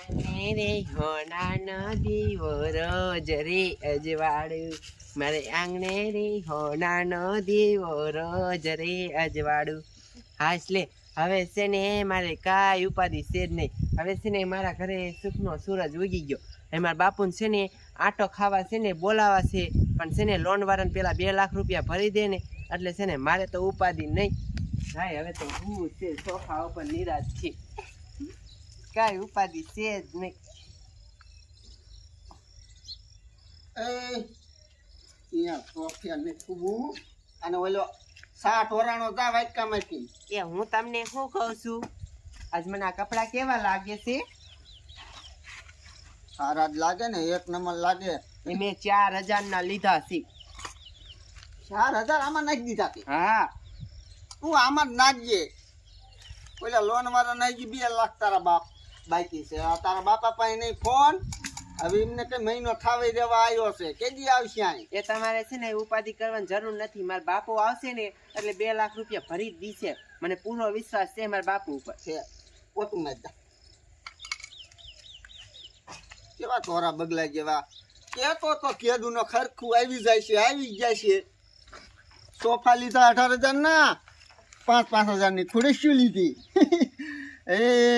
આંગણે રે હોના દીવો રોજ રે અજવાળું, મારે આંગણે રે હોના દીવો રોજ રે અજવાળું. હાશ લે, હવે છે ને મારે કાંઈ ઉપાધિ છે જ નહીં. હવે છે ને મારા ઘરે સુખનો સૂરજ ઉગી ગયો. એ મારા બાપુને છે ને આટો ખાવા છે ને બોલાવા છે, પણ છે ને લોન વાળાને પેલા 2 લાખ રૂપિયા ભરી દે ને એટલે છે ને મારે તો ઉપાધિ નહીં. ભાઈ હવે તો હું છે સોફા ઉપર નિરાશ છે, કાંઈ ઉપાધિ છે જ નહીં. અને ઓલો 60 વરાણો જા વાટકામાંથી. એ હું તમને શું કહું છું, આજ મને આ કપડાં કેવા લાગે છે? સારા જ લાગે ને, એક નંબર લાગે. એ મેં 4000 ના લીધા છે. 4000 આમાં નાખી દીધા કે? હા, તું આમાં જ નાખજે. ઓલા લોન વાળા નાખી 2 લાખ તારા બાપ બાકી છે. આ તારા બાપા પાસે નહીં ફોન. હવે એમને કઈ મહિનો થાવી દેવા આવ્યો છે, કેદી આવશે અહીં? એ તમારે છે ને ઉપાધિ કરવાની જરૂર નથી. મારા બાપુ આવશે ને એટલે 2 લાખ રૂપિયા ભરી જ દીશે. મને પૂરો વિશ્વાસ છે મારા બાપુ ઉપર. છે પોતું માં કેવા તોરા બગલા જેવા કેતો તો કેદું નો ખરખું આવી જાય છે. સોફા લીધા 18,000 ના, 5,000 ની થોડી શું લીધી. એ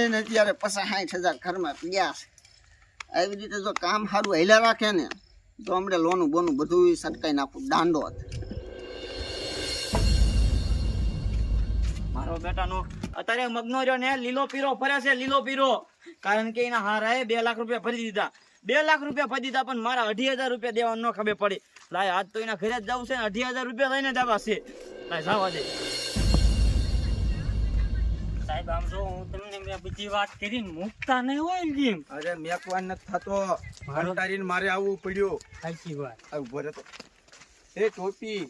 નથી યારે 60,000 ઘરમાં પડ્યા છે. આવી રીતે જો કામ સારું હેલા રાખે ને તો હમણાં લોનું બોનું બધું સટકાઈ નાખું દાંડો. મારો બેટાનો અત્યારે મગનો રહ્યો ને લીલો પીરો ફરે છે, લીલો પીરો. કારણ કે એના હારાએ 2 લાખ રૂપિયા ભરી દીધા. 2 લાખ રૂપિયા ભરી દીધા, પણ મારા 2,500 રૂપિયા દેવા ન ખબર પડી. લાય આજ તો એના ઘરે જ જવું છે ને, 2,500 રૂપિયા લઈને દેવા છે. લાય જવા દે સાહેબ. આમ જો હું તમને મેં બધી વાત કરીને મૂકતા નહીં હોય ને કેમ? અરે મેકવાન નથી થતો, હંટારીને મારે આવવું પડ્યું. સાચી વાત. ઉભો રહેતો. એ ટોપી,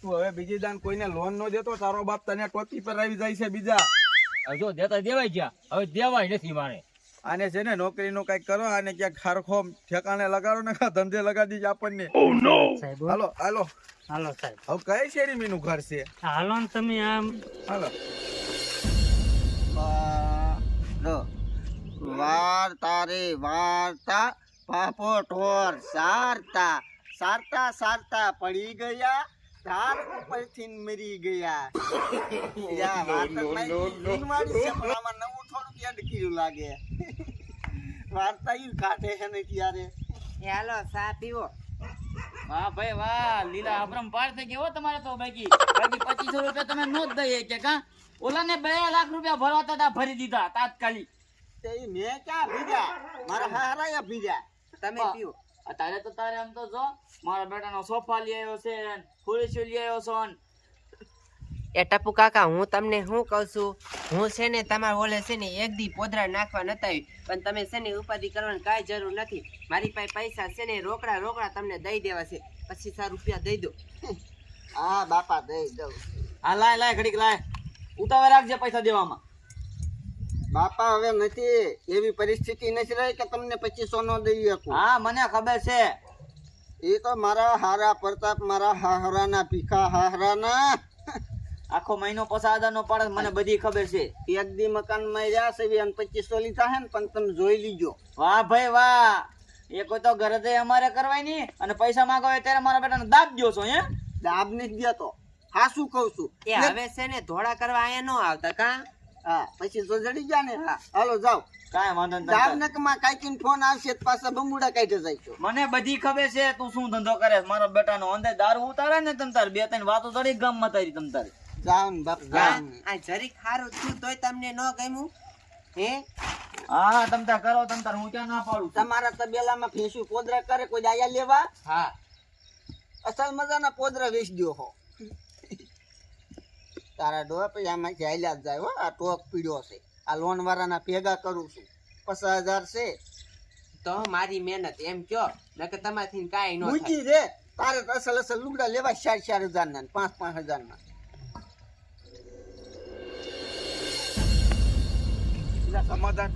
તું હવે બીજી દાન કોઈને લોન નો દેતો, તારો બાપ તને ટોપી પર આવી જાય છે બીજા. હવે જો દેતા દેવાય ગયા, હવે દેવાય નથી મારે. આને છે ને નોકરીનું કઈક કરો, આને ક્યાંક ખારખો ઠેકાણે લગાડો ને ધંધે લગાડી દીધે આપણને. સાહેબ હાલો હાલો હાલો સાહેબ. હવે કઈ શેરી મીનું ઘર છે? હાલો ને તમે આમ. હાલો. વાર્તા રે વાર્તા, પાપો ઢોર સારતા સારતા સારતા પડી ગયા, ધાર ઉપરથી મરી ગયા. નવું થોડુંક યાદ કર્યું લાગે. વાર્તા ઈ કાઢે છે ને ત્યારે. એ હાલો ચા પીવો. વાહ ભાઈ વાહ, લીલા અબરમ પાર થઈ ગયો તમારે તો. બાકી 2500 રૂપિયા તમે નો જ દઈએ કે કા? ઓલાને 2 લાખ રૂપિયા ભરવાતા હતા, ભરી દીધા તાત્કાલિક. તે મેં ક્યાં ભીજા, મારા હારાયા ભીજા. તમે પીવો. અત્યારે તો તારે આમ તો જો મારા બેટાનો સોફા લઈ આવ્યો છે, ખુરશી લઈ આવ્યો છો. એ ટપુ કાકા, હું તમને શું કહું છું, હું છે ને તમારા ઓલે છે ને 1 દી પોદરા નાખવા નતા આવી, પણ તમે છે ને ઉપાધિ કરવાની કાંઈ જરૂર નથી. મારી પાસે પૈસા છે ને રોકડા તમને દઈ દેવા છે. 2500 રૂપિયા દઈ દો. હા બાપા દઈ દઉં. હા લાય ઘડીક લાય, ઉતાવળ રાખજે પૈસા દેવામાં. બાપા હવે નથી એવી પરિસ્થિતિ નથી રહી કે તમને 2500 નો દઈ શકું. હા મને ખબર છે. એ તો મારા હારા પ્રતાપ, મારા હાહરાના ભીખા હાહરાના આખો મહિનો 5000 નો પડે, મને બધી ખબર છે. એક દી મકાન માં રહ્યા છે અને 2500 લીધા છે ને, પણ તમે જોઈ લીજો. વાહ ભાઈ વાહ, એ કોઈ તો ગરજે અમારે કરવાય નહીં, અને પૈસા માંગો હોય ત્યારે મારા બેટાને દાબ દો છો. હે દાબ નથી દેતો, હા શું કઉ છું. એ હવે છે ને ધોળા કરવા અહીંયા નો આવતા કા? હા પછી તો જડી ગયા ને. હા હાલો જાઓ. કાંઈ વાંધો નહીં. દાબ નકમાં કાંઈક ફોન આવશે તો પાછા બંબુડા કાઢી જાય. મને બધી ખબર છે તું શું ધંધો કરે. મારો બેટાનો અંદર દારૂ ઉતારે ને તમ તાર 2-3 વાતો તડી ગામમાં તારી તમ તારે. જાઓ ને બાપ જાઓ ને. આ જરીક ખારું થયું તોય તમને ન ગમ્યું? હે હા તમ તાર કરો તમ તાર, હું ક્યાં ના પાડું છું. તમારા તબેલામાં ભેંસું પોદરા કરે, કોઈ આયા લેવા? હા, અસલ મજાના પોદરા વેચી દો હો. તારા ડોહા પછી આમાંથી હાલ્યા જ જાય હો. આ ટોક પીડ્યો છે, આ લોન વાળાના ભેગા કરું છું. 50,000 છે તો મારી મહેનત એમ કયો, નકર તમારથી કાંઈ ન થાય. મૂકી રે. તારે તો અસલ લુગડા લેવા 4,000 ના 5,000 ના. સમાધાન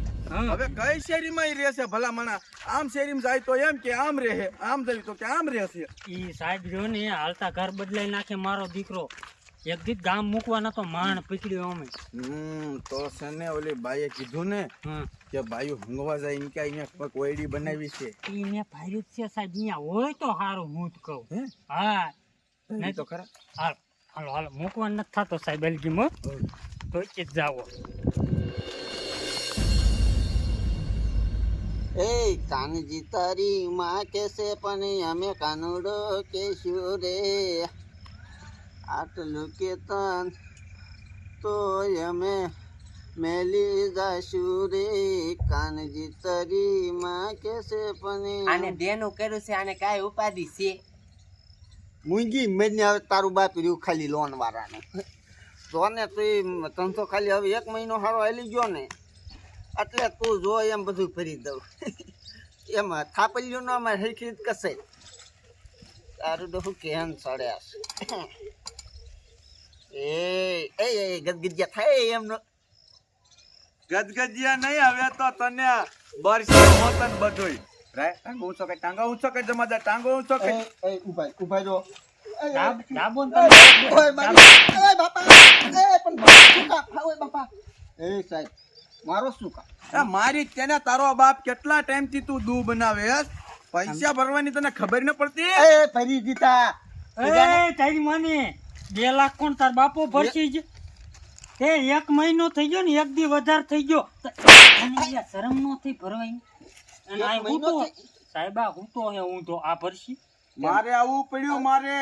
હવે કઈ શેરીમાં રહે છે ભલા મણા? આમ શેરીમાં જાય તો એમ કે આમ રહે, આમ જાય તો કે આમ રહે છે. ઈ સાહેબ જો ને હાલતા ઘર બદલાઈ નાખે મારો દીકરો. એક દીધ ગામ મૂકવાના તો માણ પકડ્યો અમે. તો છે ને ઓલી બાઈએ કીધું ને હા કે બાઈઓ હંગવા જાય એમ કે અહીંયા કોઈ કોયડી બનાવી છે. એને ભાર્યું જ છે સાહેબ, અહીંયા હોય તો સારું હું જ કહું. હે? હા નહીં તો ખરા. હાલો હાલો હાલો મૂકવા નથી થતો સાહેબ એલગીમાં, તો જ જાવો. એ કાનજી તારી માં કેસે પણ અમે કાનુડો કેશું રે, આટલું કેતન તો અમે મેલી જાશું રે, કાનજી તારી માં કેસે પણ આને દેનું કર્યું છે, આને કાંઈ ઉપાધિ છે? મૂંગી મેં હવે તારું બાપ રહ્યું ખાલી લોન વાળાને જો ને તું તનસો ખાલી હવે 1 મહિનો સારો હાલી ગયો ને એટલે તું જો એમ બધું ભરી દઉં એમાં થાપલ્યું ન અમારે હરખી જ કસે તારું તો શું કેમ સડ્યા છે એ ગદગદિયા થાય એમનો ગદગદિયા નહીં, હવે તો તને બરસે મોતન બધુંય. રાય ટાંગો ઊંચો કર, ટાંગો ઊંચો કર, જમાદાર ટાંગો ઊંચો કર. ઉભા જો ડાબો ને ઓય બાપા એ પણ શું કામ ઓય બાપા એ સાહેબ મારો શું કામ આ મારી તેને તારો બાપ કેટલા ટાઈમ થી તું દૂ બનાવે હે? પૈસા ભરવાની તને ખબર ન પડતી? એ ફરી દીધા એ તારી માને 2 લાખ કોણ તાર બાપો ભરસી જ? એ 1 મહિનો થઈ ગયો ને, 1 દી વધારે થઈ ગયો. અને યાર શરમ નો થઈ ભરવાની. અને આ હું તો સાહેબ આ હું તો હે હું તો આ ભરસી. મારે આવું પડ્યું. મારે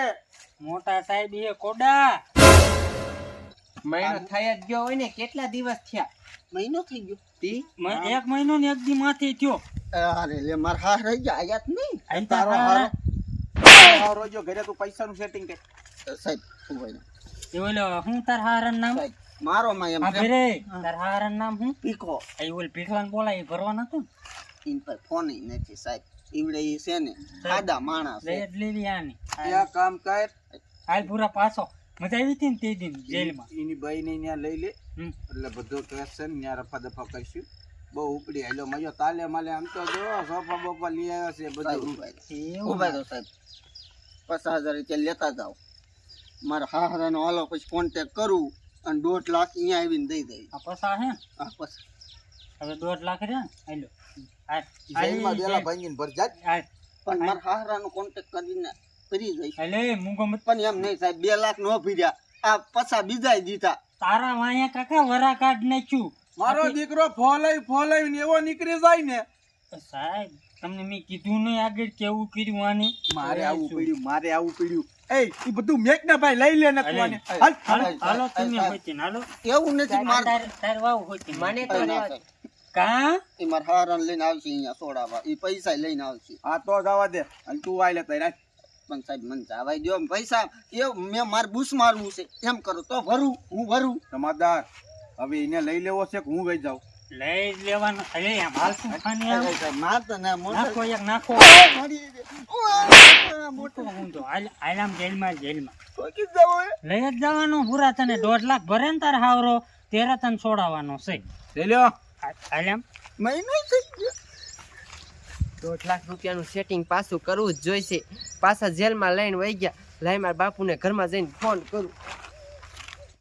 મોટા સાહેબ એ કોડા મહિનો થઈ જ ગયો હોય ને, કેટલા દિવસ થયા? મહિનો થઈ ગયો 1 મહિનો ને 1 દી માથે થયો. અરે લે માર હા રહી ગયા આયાત નહીં આઈ તારો તારા હારો જો ઘરે તું પૈસાનું સેટિંગ કર. સાહેબ ઉભા એ ઓલો હું તાર હારણ નામ સાહેબ મારો માં એમ આ ભરે તાર હારણ નામ હું પીકો એ ઓલ પીખલાન બોલાય એ ભરવાનો હતો ઇન પર ફોન નથી સાહેબ ઈવડે ઈ છે ને સાદા માણસ ને લઈ જ લેવી આની ત્યાં કામ કર, હાલ પૂરા પાછો મજા આવી હતી ને તે દિન જેલમાં. એની બાઈ ને ત્યાં લઈ લે હમ. એટલે બધો કેસ છે ને ત્યાં રફા દફા કરશું. બહુ ઉપડી હાલો મજો તાલે માલે આમ તો જો સોફા બોફા લઈ આવ્યો છે બધું. એવું ઉભા તો સાહેબ 50,000 રૂપિયા લેતા જાઓ મારા હાહરાનો હાલો પછી કોન્ટેક્ટ કરું અને 1.5 લાખ અહીંયા આવીને દઈ દઈ આ પસા હે હા પછી હવે 1.5 લાખ રહ્યા હાલો જેલમાં બેલા ભાંગીને ભર જાત. પણ મારા હાહરાનો કોન્ટેક્ટ કરીને કરી દઈશ હાલે મૂંગો મત પણ એમ નહીં સાહેબ 2 લાખ નો ભર્યા આ પછા બીજાય દીધા તારા વાયા કાકા વરા કાઢ નાખ્યું. મારો દીકરો ફોલાઈ ને એવો નીકળી જાય ને. સાહેબ તમને મેં કીધું નહીં આગળ કેવું કર્યું આને. મારે આવું પડ્યું. એ ઈ બધું મેક ને ભાઈ લઈ લે ને તું આને. હાલ. હાલો તમે હોતી ને હાલો એવું નથી માર તાર વાવ હોતી મને તો ના સાહેબ. કા એ મારા હાહરાને લઈને આવશે અહીંયા સોડાવા એ પૈસા લઈને આવશે આ તો જવા દે અને તું આઈ લેતા રાખ. પણ સાહેબ મને જવાય દો પૈસા એ મેં મારે બૂસ મારવું છે એમ કરો તો હું ભરું જમાદાર હવે એને લઈ લેવો છે કે હું વહી જાઉં? લઈ જ લેવાનો. અરે આમ હાલતું ખાને આમ. સાહેબ મારતો ને નાખો એક નાખો મારી મોટો ઊંધો હાલ આમ જેલમાં ઠોકી જાવ લઈ જ જવાનો પૂરા. તને 1.5 લાખ ભરે ને તાર હાવરો તેરે તને છોડાવવાનો છે. લઈ લ્યો. હાલ આમ મહિનો થઈ ગયો 1.5 લાખ રૂપિયાનું સેટિંગ પાછું કરવું જ જોઈશે. પાછા જેલમાં લઈને વહી ગયા. લાઈ મારા બાપુને ઘરમાં જઈને ફોન કરું.